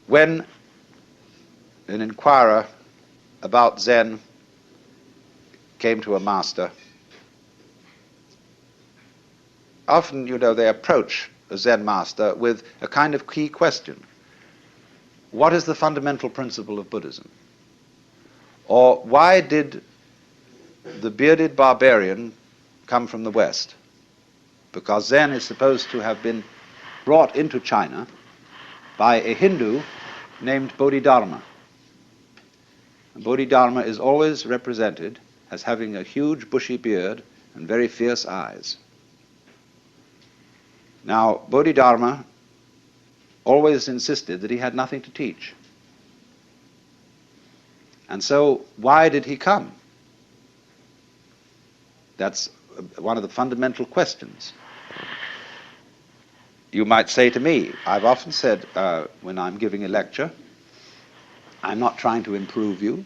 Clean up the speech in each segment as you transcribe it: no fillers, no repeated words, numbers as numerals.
When an inquirer about Zen came to a master, often, they approach a Zen master with a kind of key question. What is the fundamental principle of Buddhism? Or why did the bearded barbarian come from the West? Because Zen is supposed to have been brought into China by a Hindu named Bodhidharma. Bodhidharma is always represented as having a huge bushy beard and very fierce eyes. Now, Bodhidharma always insisted that he had nothing to teach. And so, why did he come? That's one of the fundamental questions. You might say to me, I've often said when I'm giving a lecture, I'm not trying to improve you.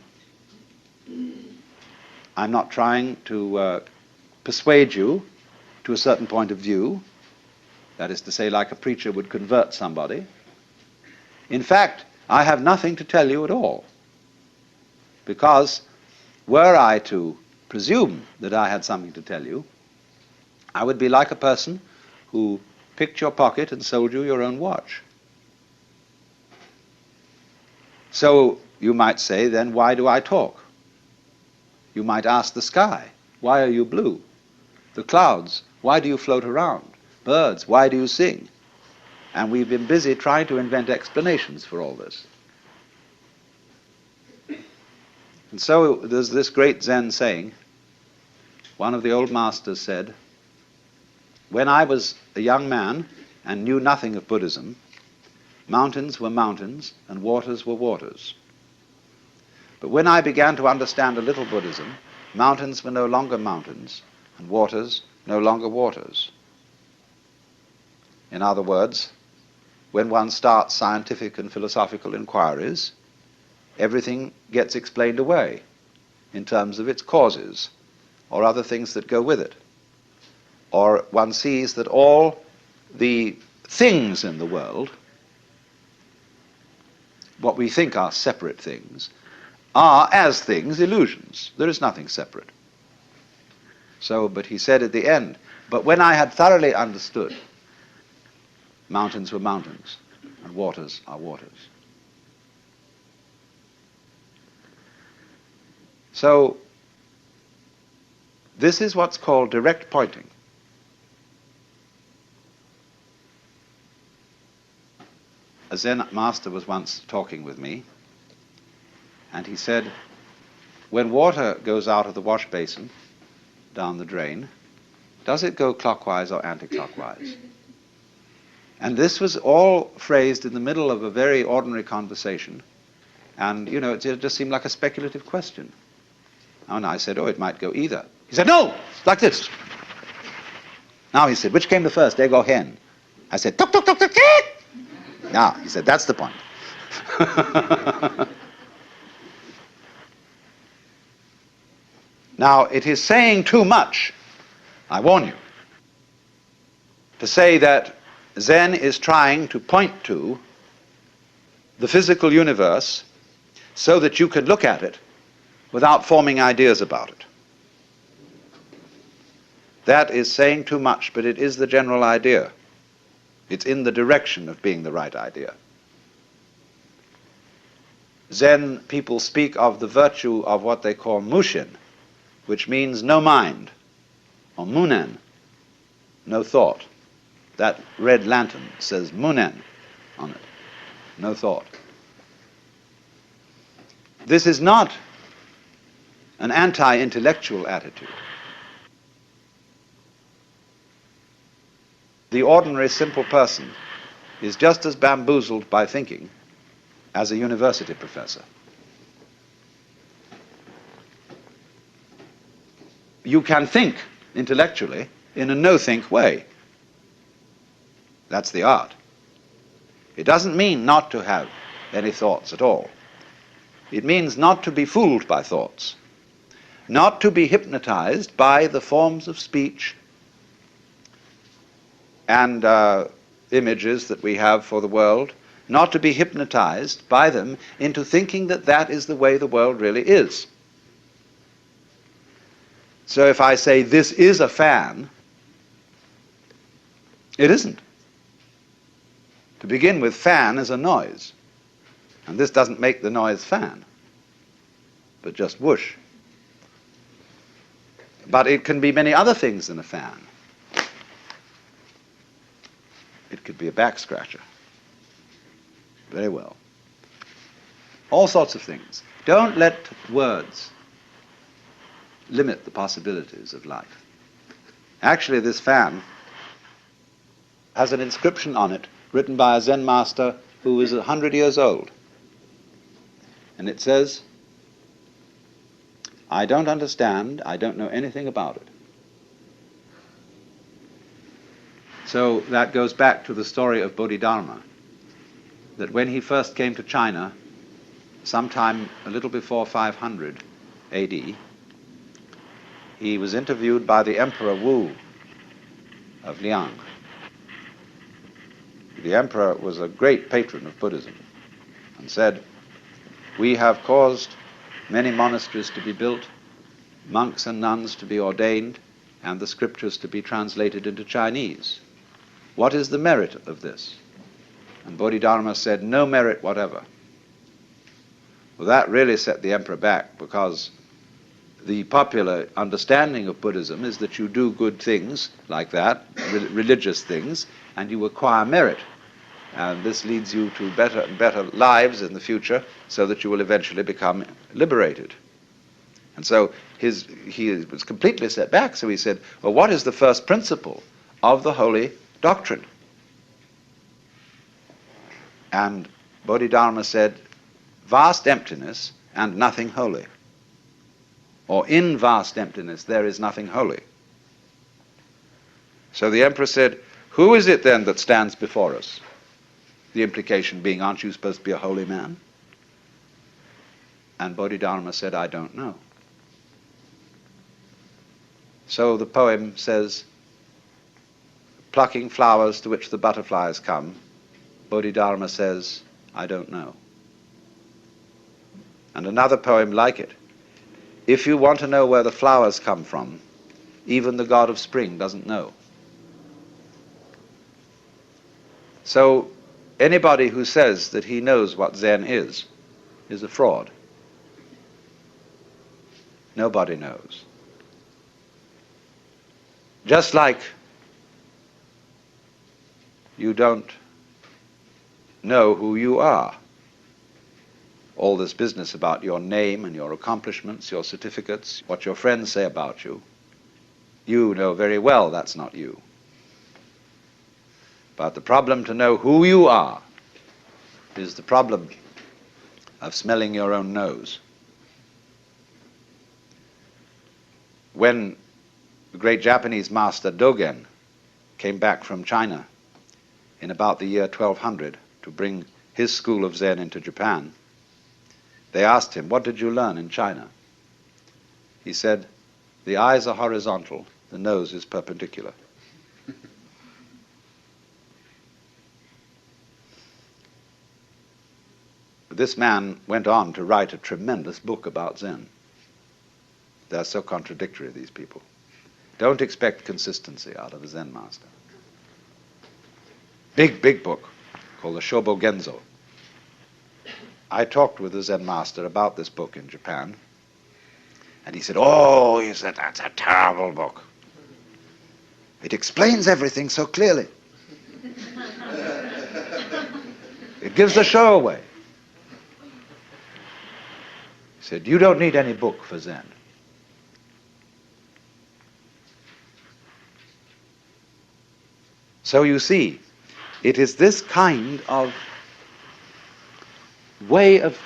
I'm not trying to persuade you to a certain point of view. That is to say, like a preacher would convert somebody. In fact, I have nothing to tell you at all. Because were I to presume that I had something to tell you, I would be like a person who picked your pocket and sold you your own watch. So you might say, then why do I talk? You might ask the sky, why are you blue? The clouds, why do you float around? Birds, why do you sing? And we've been busy trying to invent explanations for all this. And so there's this great Zen saying. One of the old masters said, when I was a young man and knew nothing of Buddhism, mountains were mountains and waters were waters. But when I began to understand a little Buddhism, mountains were no longer mountains and waters no longer waters. In other words, when one starts scientific and philosophical inquiries, everything gets explained away in terms of its causes or other things that go with it. Or one sees that all the things in the world, what we think are separate things, are as things illusions. There is nothing separate. So, but he said at the end, but when I had thoroughly understood, mountains were mountains and waters are waters. So, this is what's called direct pointing. A Zen master was once talking with me, and he said, when water goes out of the wash basin down the drain, does it go clockwise or anti-clockwise? And this was all phrased in the middle of a very ordinary conversation, and it just seemed like a speculative question. And I said, it might go either. He said, no, it's like this. Now he said, which came the first, egg or hen? I said, tuk, tuk, tuk, tuk, tuk. Now, he said, that's the point. Now, it is saying too much, I warn you, to say that Zen is trying to point to the physical universe so that you can look at it without forming ideas about it. That is saying too much, but it is the general idea. It's in the direction of being the right idea. Zen people speak of the virtue of what they call mushin, which means no mind, or munen, no thought. That red lantern says munen on it, no thought. This is not an anti-intellectual attitude. The ordinary simple person is just as bamboozled by thinking as a university professor. You can think intellectually in a no-think way. That's the art. It doesn't mean not to have any thoughts at all. It means not to be fooled by thoughts, not to be hypnotized by the forms of speech and images that we have for the world not to be hypnotized by them into thinking that that is the way the world really is. So if I say this is a fan, it isn't. To begin with, fan is a noise. And this doesn't make the noise fan, but just whoosh. But it can be many other things than a fan. It could be a back scratcher. Very well. All sorts of things. Don't let words limit the possibilities of life. Actually, this fan has an inscription on it written by a Zen master who was 100 years old. And it says, "I don't understand, I don't know anything about it." So that goes back to the story of Bodhidharma, that when he first came to China, sometime a little before 500 AD, he was interviewed by the Emperor Wu of Liang. The emperor was a great patron of Buddhism and said, "We have caused many monasteries to be built, monks and nuns to be ordained, and the scriptures to be translated into Chinese. What is the merit of this?" And Bodhidharma said, "No merit whatever." Well, that really set the emperor back, because the popular understanding of Buddhism is that you do good things like that, religious things, and you acquire merit. And this leads you to better and better lives in the future, so that you will eventually become liberated. And so he was completely set back, so he said, well, what is the first principle of the holy doctrine? And Bodhidharma said, vast emptiness and nothing holy. Or in vast emptiness there is nothing holy. So the emperor said, who is it then that stands before us? The implication being, aren't you supposed to be a holy man? And Bodhidharma said, I don't know. So the poem says, plucking flowers to which the butterflies come, Bodhidharma says, I don't know. And another poem like it, if you want to know where the flowers come from, even the god of spring doesn't know. So anybody who says that he knows what Zen is a fraud. Nobody knows. Just like you don't know who you are. All this business about your name and your accomplishments, your certificates, what your friends say about you, you know very well that's not you. But the problem to know who you are is the problem of smelling your own nose. When the great Japanese master Dogen came back from China in about the year 1200 to bring his school of Zen into Japan, they asked him, what did you learn in China? He said, the eyes are horizontal, the nose is perpendicular. This man went on to write a tremendous book about Zen. They're so contradictory, these people. Don't expect consistency out of a Zen master. Big, big book called the Shobo Genzo. I talked with the Zen master about this book in Japan, and he said, oh, he said, that's a terrible book. It explains everything so clearly. It gives the show away. He said, you don't need any book for Zen. So you see, it is this kind of way of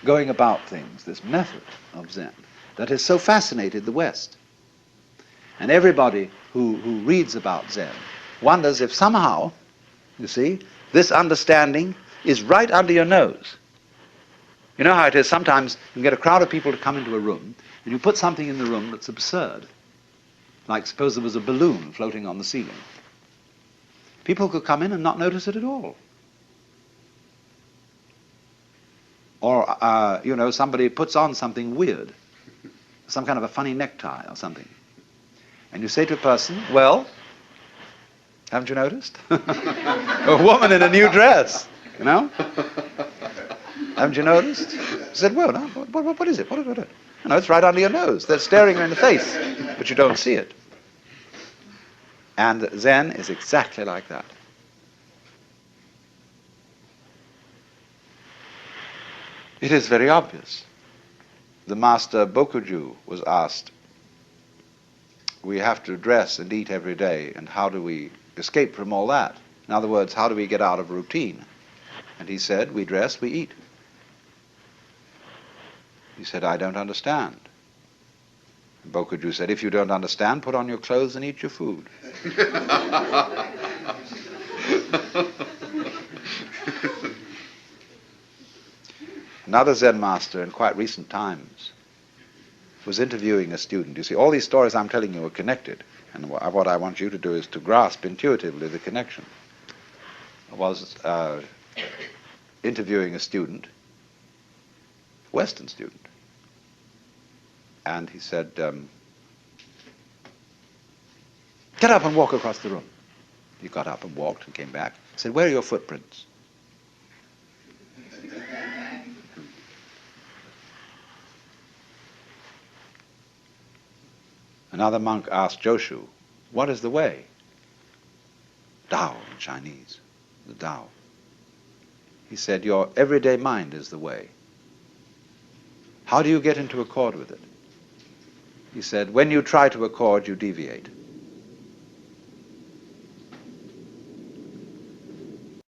going about things, this method of Zen, that has so fascinated the West. And everybody who reads about Zen wonders if somehow, you see, this understanding is right under your nose. You know how it is, sometimes you get a crowd of people to come into a room, and you put something in the room that's absurd. Like suppose there was a balloon floating on the ceiling. People could come in and not notice it at all. Or, somebody puts on something weird, some kind of a funny necktie or something. And you say to a person, well, haven't you noticed? A woman in a new dress, Haven't you noticed? I said, well, no, what is it? What? It's right under your nose. They're staring you in the face, but you don't see it. And Zen is exactly like that. It is very obvious. The master Bokuju was asked, we have to dress and eat every day, and how do we escape from all that? In other words, how do we get out of routine? And he said, we dress, we eat. He said, I don't understand. And Bokuju said, if you don't understand, put on your clothes and eat your food. Another Zen master in quite recent times was interviewing a student. You see, all these stories I'm telling you are connected, and what I want you to do is to grasp intuitively the connection. I was interviewing a student, a Western student, and he said, get up and walk across the room. He got up and walked and came back. He said, where are your footprints? Another monk asked Joshu, what is the way? Tao in Chinese, the Tao. He said, your everyday mind is the way. How do you get into accord with it? He said, when you try to accord, you deviate.